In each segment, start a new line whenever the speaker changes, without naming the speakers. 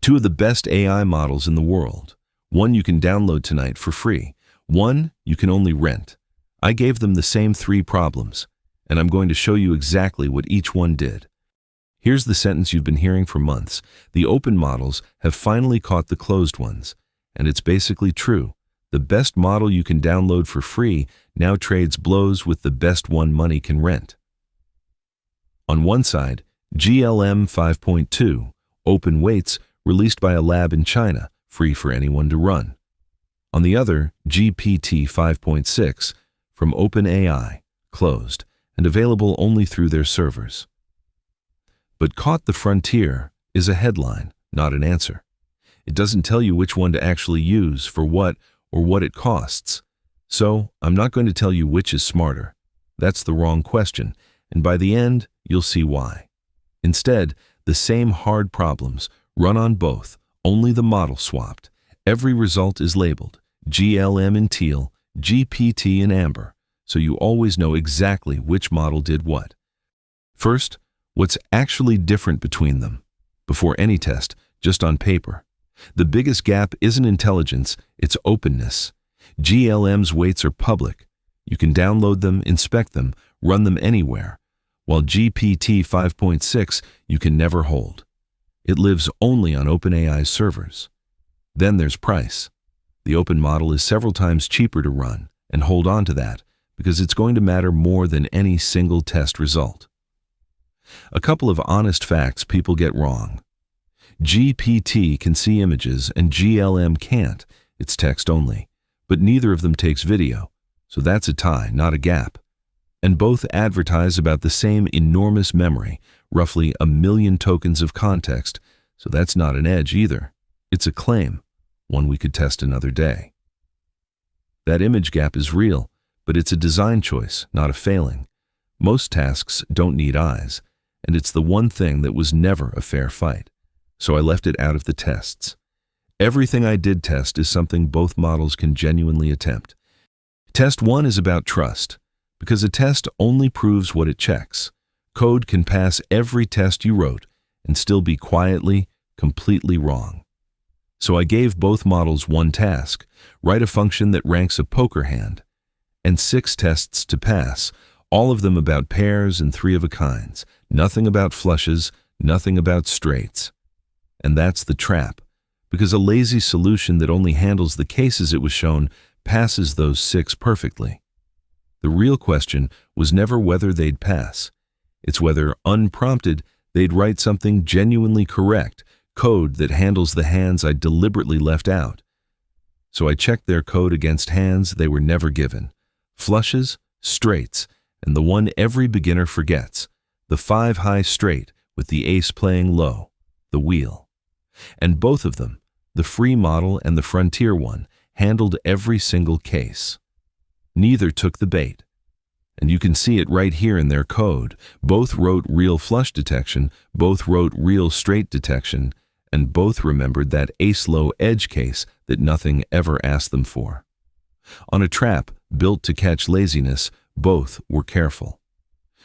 Two of the best AI models in the world. One you can download tonight for free. One you can only rent. I gave them the same 3 problems, and I'm going to show you exactly what each one did. Here's the sentence you've been hearing for months. The open models have finally caught the closed ones. And it's basically true. The best model you can download for free now trades blows with the best one money can rent. On one side, GLM 5.2, open weights released by a lab in China, free for anyone to run. On the other, GPT-5.6, from OpenAI, closed, and available only through their servers. But "Caught the Frontier" is a headline, not an answer. It doesn't tell you which one to actually use, for what, or what it costs. So, I'm not going to tell you which is smarter. That's the wrong question, and by the end, you'll see why. Instead, the same hard problems run on both, only the model swapped. Every result is labeled GLM in teal, GPT in amber, so you always know exactly which model did what. First, what's actually different between them? Before any test, just on paper. The biggest gap isn't intelligence, it's openness. GLM's weights are public. You can download them, inspect them, run them anywhere, while GPT 5.6 you can never hold. It lives only on OpenAI's servers. Then there's price. The open model is several times cheaper to run, and hold on to that, because it's going to matter more than any single test result. A couple of honest facts people get wrong. GPT can see images and GLM can't, it's text only, but neither of them takes video, so that's a tie, not a gap. And both advertise about the same enormous memory, roughly 1 million tokens of context, so that's not an edge either. It's a claim, one we could test another day. That image gap is real, but it's a design choice, not a failing. Most tasks don't need eyes, and it's the one thing that was never a fair fight. So I left it out of the tests. Everything I did test is something both models can genuinely attempt. Test 1 is about trust, because a test only proves what it checks. Code can pass every test you wrote and still be quietly, completely wrong. So I gave both models one task: write a function that ranks a poker hand, and 6 tests to pass, all of them about pairs and 3 of a kinds, nothing about flushes, nothing about straights. And that's the trap, because a lazy solution that only handles the cases it was shown passes those 6 perfectly. The real question was never whether they'd pass. It's whether, unprompted, they'd write something genuinely correct, code that handles the hands I deliberately left out. So I checked their code against hands they were never given: flushes, straights, and the one every beginner forgets, the 5 high straight with the ace playing low, the wheel. And both of them, the free model and the frontier one, handled every single case. Neither took the bait. And you can see it right here in their code. Both wrote real flush detection, both wrote real straight detection, and both remembered that ace-low edge case that nothing ever asked them for. On a trap built to catch laziness, both were careful.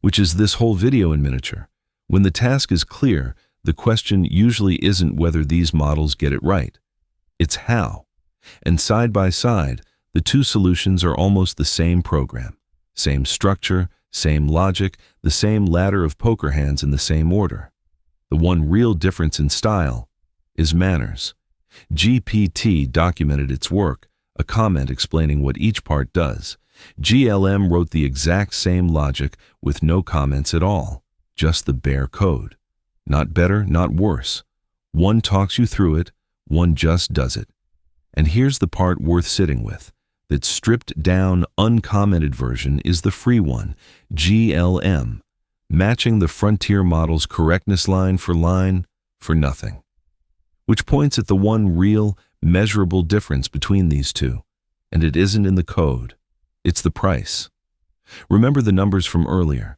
Which is this whole video in miniature. When the task is clear, the question usually isn't whether these models get it right. It's how. And side by side, the 2 solutions are almost the same program. Same structure, same logic, the same ladder of poker hands in the same order. The one real difference in style is manners. GPT documented its work, a comment explaining what each part does. GLM wrote the exact same logic with no comments at all, just the bare code. Not better, not worse. One talks you through it, one just does it. And here's the part worth sitting with. That stripped down, uncommented version is the free one, GLM, matching the frontier model's correctness line for nothing. Which points at the one real, measurable difference between these two. And it isn't in the code. It's the price. Remember the numbers from earlier.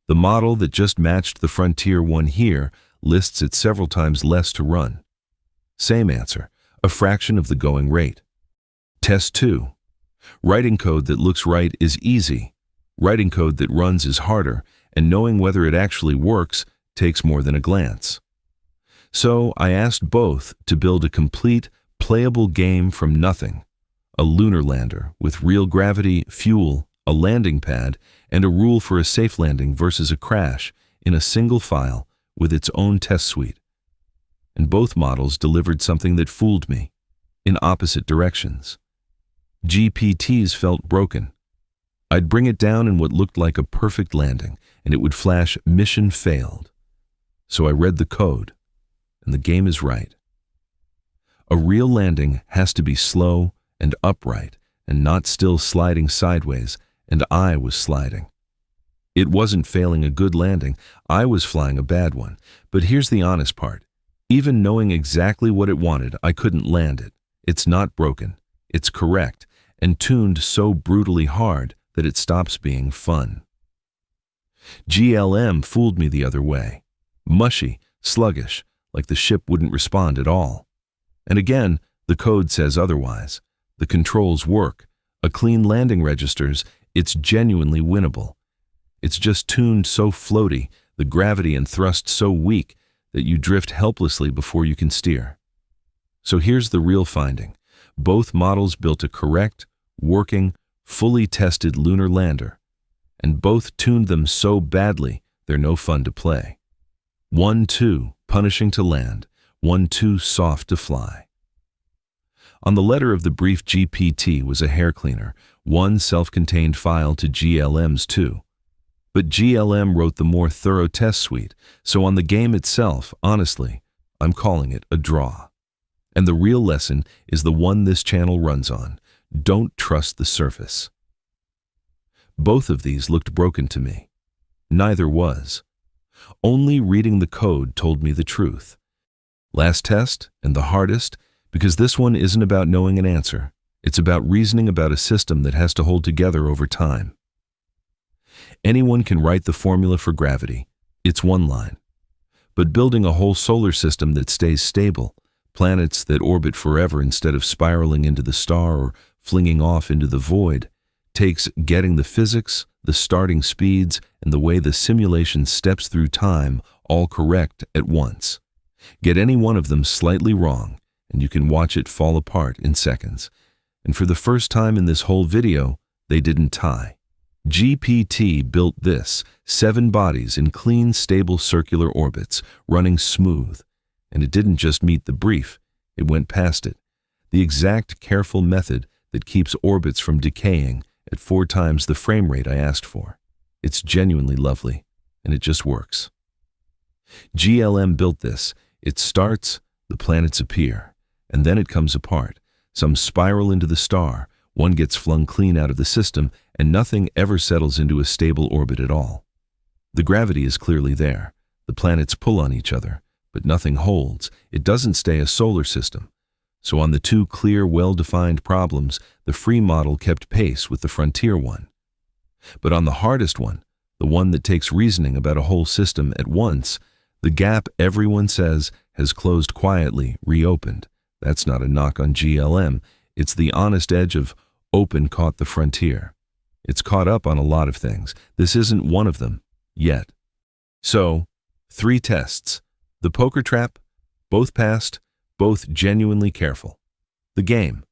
The model that just matched the frontier one here lists it several times less to run. Same answer, a fraction of the going rate. Test 2. Writing code that looks right is easy. Writing code that runs is harder, and knowing whether it actually works takes more than a glance. So I asked both to build a complete, playable game from nothing. A lunar lander with real gravity, fuel, a landing pad, and a rule for a safe landing versus a crash in a single file with its own test suite. And both models delivered something that fooled me, in opposite directions. GPT's felt broken. I'd bring it down in what looked like a perfect landing, and it would flash "Mission failed." So I read the code, and the game is right. A real landing has to be slow and upright, and not still sliding sideways, and I was sliding. It wasn't failing a good landing, I was flying a bad one. But here's the honest part. Even knowing exactly what it wanted, I couldn't land it. It's not broken. It's correct, and tuned so brutally hard that it stops being fun. GLM fooled me the other way. Mushy, sluggish, like the ship wouldn't respond at all. And again, the code says otherwise. The controls work. A clean landing registers. It's genuinely winnable. It's just tuned so floaty, the gravity and thrust so weak, that you drift helplessly before you can steer. So here's the real finding. Both models built a correct, working, fully tested lunar lander, and both tuned them so badly they're no fun to play. One too punishing to land, one too soft to fly. On the letter of the brief, GPT was a hair cleaner, one self-contained file to GLM's two. But GLM wrote the more thorough test suite, so on the game itself, honestly, I'm calling it a draw. And the real lesson is the one this channel runs on. Don't trust the surface. Both of these looked broken to me. Neither was. Only reading the code told me the truth. Last test, and the hardest, because this one isn't about knowing an answer. It's about reasoning about a system that has to hold together over time. Anyone can write the formula for gravity. It's one line. But building a whole solar system that stays stable, planets that orbit forever instead of spiraling into the star or flinging off into the void, takes getting the physics, the starting speeds, and the way the simulation steps through time all correct at once. Get any one of them slightly wrong, and you can watch it fall apart in seconds. And for the first time in this whole video, they didn't tie. GPT built this, 7 bodies in clean, stable circular orbits, running smooth. And it didn't just meet the brief, it went past it. The exact careful method that keeps orbits from decaying at 4 times the frame rate I asked for. It's genuinely lovely, and it just works. GLM built this. It starts, the planets appear, and then it comes apart. Some spiral into the star, one gets flung clean out of the system, and nothing ever settles into a stable orbit at all. The gravity is clearly there. The planets pull on each other, but nothing holds. It doesn't stay a solar system. So on the 2 clear, well-defined problems, the free model kept pace with the frontier one. But on the hardest one, the one that takes reasoning about a whole system at once, the gap everyone says has closed quietly, reopened. That's not a knock on GLM. It's the honest edge of open caught the frontier. It's caught up on a lot of things. This isn't one of them, yet. So, 3 tests. The poker trap, both passed, both genuinely careful. The game,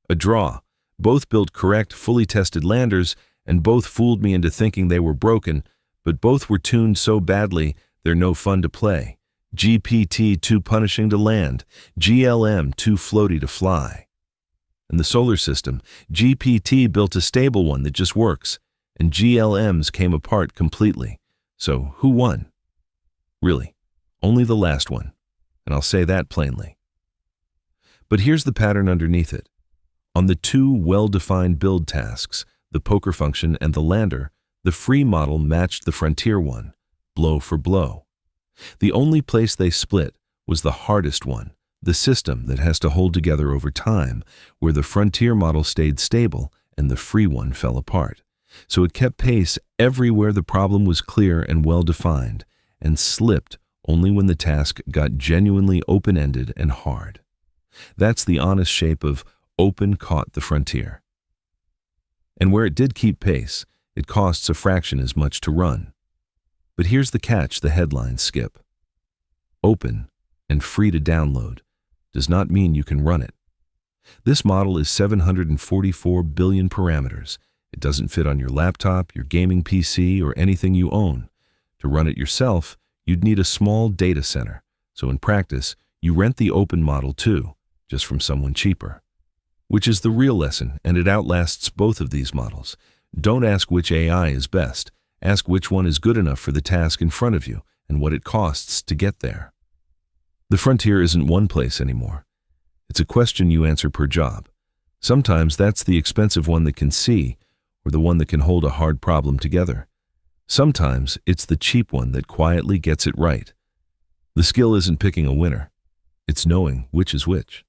a draw. Both built correct, fully tested landers, and both fooled me into thinking they were broken, but both were tuned so badly they're no fun to play. GPT too punishing to land, GLM too floaty to fly. In the solar system, GPT built a stable one that just works, and GLM's came apart completely. So who won? Really, only the last one, and I'll say that plainly. But here's the pattern underneath it. On the 2 well-defined build tasks, the poker function and the lander, the free model matched the frontier one, blow for blow. The only place they split was the hardest one, the system that has to hold together over time, where the frontier model stayed stable and the free one fell apart. So it kept pace everywhere the problem was clear and well-defined, and slipped only when the task got genuinely open-ended and hard. That's the honest shape of open caught the frontier. And where it did keep pace, it costs a fraction as much to run. But here's the catch the headlines skip. Open and free to download does not mean you can run it. This model is 744 billion parameters. It doesn't fit on your laptop, your gaming PC, or anything you own. To run it yourself, you'd need a small data center. So in practice, you rent the open model too, just from someone cheaper. Which is the real lesson, and it outlasts both of these models. Don't ask which AI is best. Ask which one is good enough for the task in front of you and what it costs to get there. The frontier isn't one place anymore. It's a question you answer per job. Sometimes that's the expensive one that can see, or the one that can hold a hard problem together. Sometimes it's the cheap one that quietly gets it right. The skill isn't picking a winner. It's knowing which is which.